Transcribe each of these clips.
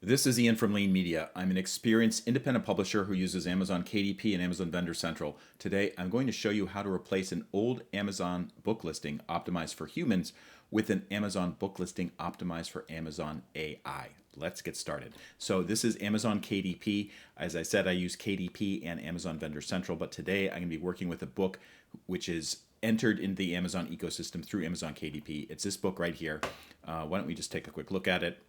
This is Ian from Lean Media. I'm an experienced independent publisher who uses Amazon KDP and Amazon Vendor Central. Today, I'm going to show you how to replace an old Amazon book listing optimized for humans with an Amazon book listing optimized for Amazon AI. Let's get started. So this is Amazon KDP. As I said, I use KDP and Amazon Vendor Central, but today I'm going to be working with a book which is entered into the Amazon ecosystem through Amazon KDP. It's this book right here. Why don't we just take a quick look at it?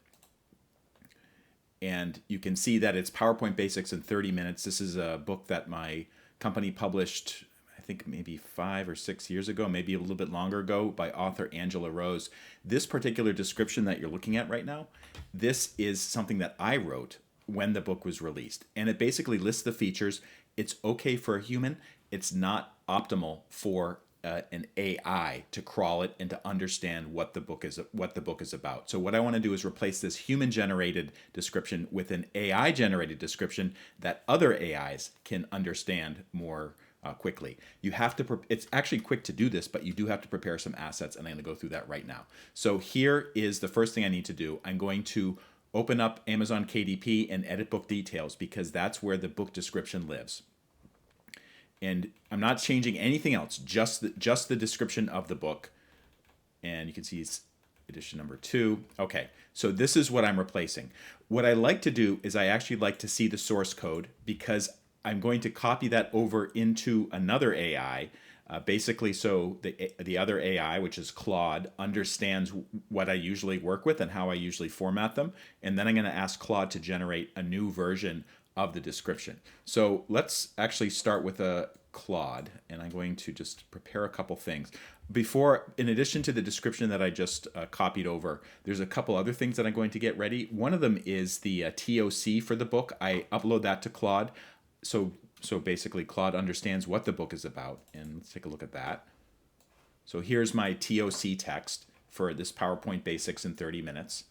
And you can see that it's PowerPoint Basics in 30 minutes. This is a book that my company published, I think maybe 5 or 6 years ago, maybe a little bit longer ago, by author Angela Rose. This particular description that you're looking at right now, this is something that I wrote when the book was released. And it basically lists the features. It's okay for a human. It's not optimal for an AI to crawl it and to understand what the book is about. So what I want to do is replace this human-generated description with an AI-generated description that other AIs can understand more quickly. You have to. It's actually quick to do this, but you do have to prepare some assets, and I'm going to go through that right now. So here is the first thing I need to do. I'm going to open up Amazon KDP and edit book details because that's where the book description lives. And I'm not changing anything else, just the description of the book. And you can see it's edition number 2. Okay, so this is what I'm replacing. What I like to do is I actually like to see the source code because I'm going to copy that over into another AI. Basically, so the other AI, which is Claude, understands what I usually work with and how I usually format them. And then I'm going to ask Claude to generate a new version of the description. So let's actually start with a Claude, and I'm going to just prepare a couple things. Before, in addition to the description that I just copied over, there's a couple other things that I'm going to get ready. One of them is the TOC for the book. I upload that to Claude. So basically Claude understands what the book is about. And let's take a look at that. So here's my TOC text for this PowerPoint Basics in 30 minutes.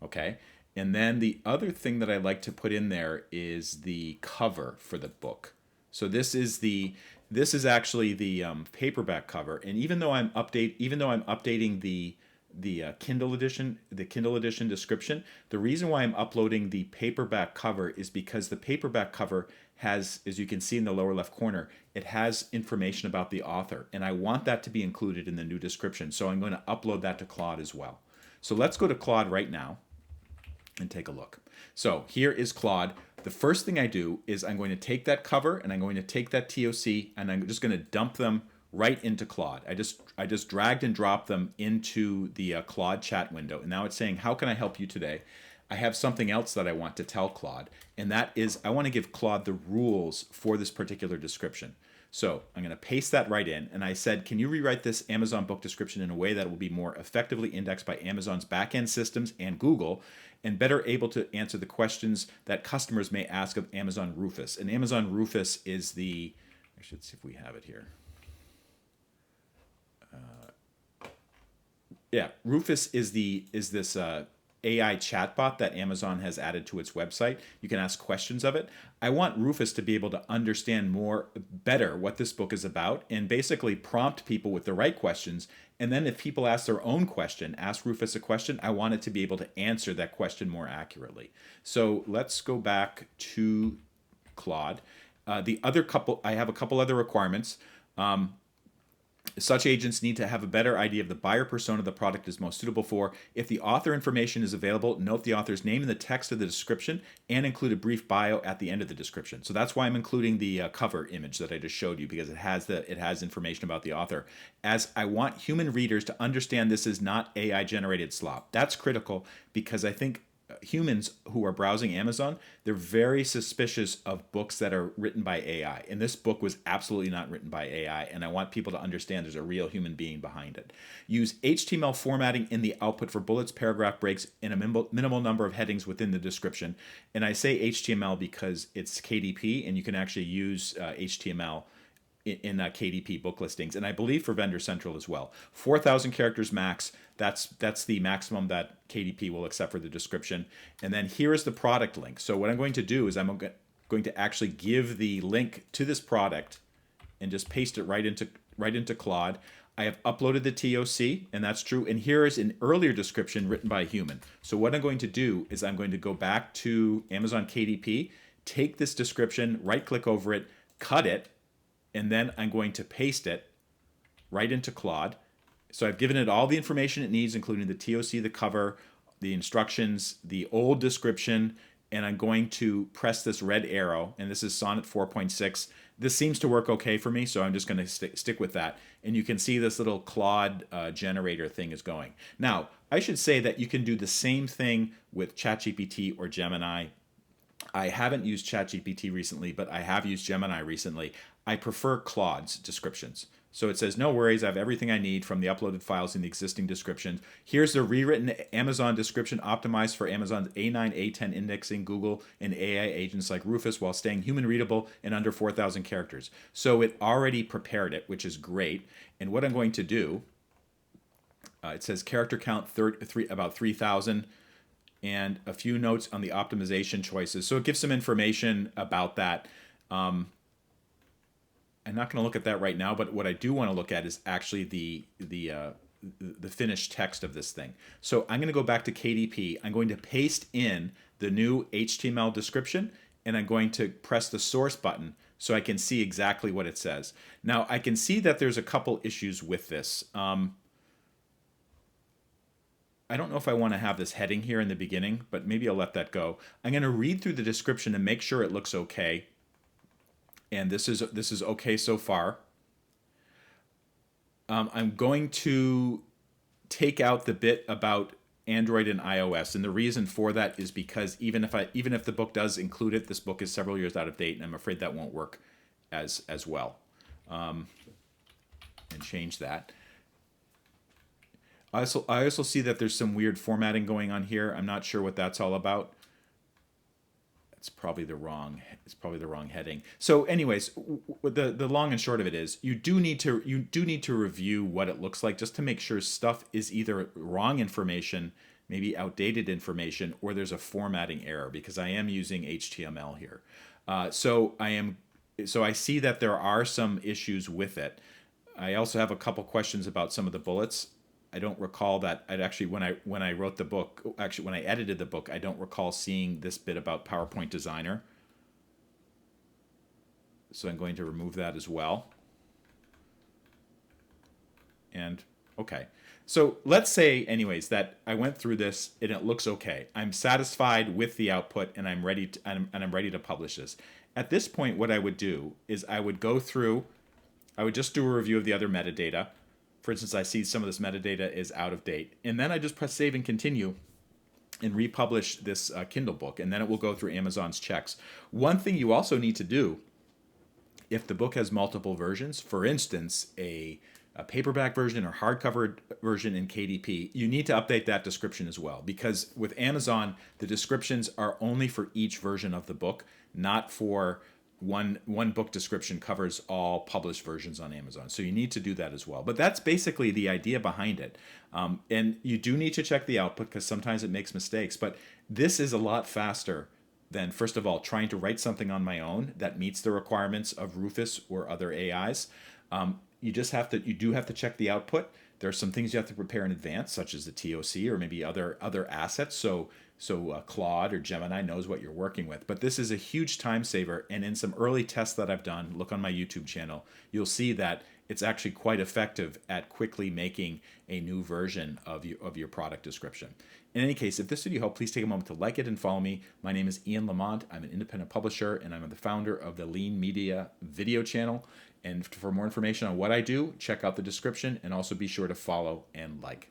Okay. And then the other thing that I like to put in there is the cover for the book. So this is actually the paperback cover. And even though I'm updating the Kindle edition description, the reason why I'm uploading the paperback cover is because the paperback cover has, as you can see in the lower left corner, it has information about the author, and I want that to be included in the new description. So I'm going to upload that to Claude as well. So let's go to Claude right now and take a look. So here is Claude. The first thing I do is I'm going to take that cover and I'm going to take that TOC and I'm just going to dump them right into Claude. I just dragged and dropped them into the Claude chat window. And now it's saying, how can I help you today? I have something else that I want to tell Claude, and that is I want to give Claude the rules for this particular description. So I'm going to paste that right in, and I said, can you rewrite this Amazon book description in a way that will be more effectively indexed by Amazon's backend systems and Google, and better able to answer the questions that customers may ask of Amazon Rufus? And Amazon Rufus is the, I should see if we have it here. Yeah, Rufus is this AI chatbot that Amazon has added to its website. You can ask questions of it. I want Rufus to be able to understand better what this book is about and basically prompt people with the right questions. And then if people ask their own question, ask Rufus a question, I want it to be able to answer that question more accurately. So let's go back to Claude. I have a couple other requirements. Such agents need to have a better idea of the buyer persona the product is most suitable for. If the author information is available, note the author's name in the text of the description and include a brief bio at the end of the description. So that's why I'm including the cover image that I just showed you, because it has information about the author. As I want human readers to understand this is not AI generated slop. That's critical because I think humans who are browsing Amazon, they're very suspicious of books that are written by AI. And this book was absolutely not written by AI. And I want people to understand there's a real human being behind it. Use HTML formatting in the output for bullets, paragraph breaks, and a minimal number of headings within the description. And I say HTML because it's KDP, and you can actually use HTML in KDP book listings, and I believe for Vendor Central as well. 4,000 characters max. That's the maximum that KDP will accept for the description. And then here is the product link. So what I'm going to do is I'm going to actually give the link to this product and just paste it right into Claude. I have uploaded the TOC, and that's true. And here is an earlier description written by a human. So what I'm going to do is I'm going to go back to Amazon KDP, take this description, right-click over it, cut it, and then I'm going to paste it right into Claude. So I've given it all the information it needs, including the TOC, the cover, the instructions, the old description, and I'm going to press this red arrow, and this is Sonnet 4.6. This seems to work okay for me, so I'm just going to stick with that. And you can see this little Claude generator thing is going. Now, I should say that you can do the same thing with ChatGPT or Gemini. I haven't used ChatGPT recently, but I have used Gemini recently. I prefer Claude's descriptions. So it says, no worries, I have everything I need from the uploaded files in the existing descriptions. Here's the rewritten Amazon description optimized for Amazon's A9, A10 indexing, Google, and AI agents like Rufus while staying human readable and under 4,000 characters. So it already prepared it, which is great. And what I'm going to do, it says character count about 3,000 and a few notes on the optimization choices. So it gives some information about that. I'm not going to look at that right now, but what I do want to look at is actually the finished text of this thing. So I'm going to go back to KDP. I'm going to paste in the new HTML description, and I'm going to press the source button so I can see exactly what it says. Now, I can see that there's a couple issues with this. I don't know if I want to have this heading here in the beginning, but maybe I'll let that go. I'm going to read through the description and make sure it looks okay. And this is okay so far. I'm going to take out the bit about Android and iOS, and the reason for that is because even if the book does include it, this book is several years out of date, and I'm afraid that won't work as well. And change that. I also see that there's some weird formatting going on here. I'm not sure what that's all about. It's probably the wrong heading. So anyways, the long and short of it is you do need to review what it looks like just to make sure stuff is either wrong information, maybe outdated information, or there's a formatting error, because I am using HTML here. So I see that there are some issues with it. I also have a couple questions about some of the bullets. I don't recall that I'd actually, when I wrote the book, actually when I edited the book, I don't recall seeing this bit about PowerPoint Designer. So I'm going to remove that as well. And okay. So let's say anyways that I went through this and it looks okay. I'm satisfied with the output and I'm ready to publish this. At this point, what I would do is I would just do a review of the other metadata. For instance, I see some of this metadata is out of date. And then I just press save and continue and republish this Kindle book. And then it will go through Amazon's checks. One thing you also need to do, if the book has multiple versions, for instance, a paperback version or hardcover version in KDP, you need to update that description as well. Because with Amazon, the descriptions are only for each version of the book, not for one book description covers all published versions on Amazon. So you need to do that as well. But that's basically the idea behind it. And you do need to check the output because sometimes it makes mistakes. But this is a lot faster than, first of all, trying to write something on my own that meets the requirements of Rufus or other AIs. You do have to check the output. There are some things you have to prepare in advance, such as the TOC or maybe other assets. So Claude or Gemini knows what you're working with. But this is a huge time saver. And in some early tests that I've done, look on my YouTube channel, you'll see that it's actually quite effective at quickly making a new version of your product description. In any case, if this video helped, please take a moment to like it and follow me. My name is Ian Lamont. I'm an independent publisher, and I'm the founder of the Lean Media video channel. And for more information on what I do, check out the description, and also be sure to follow and like.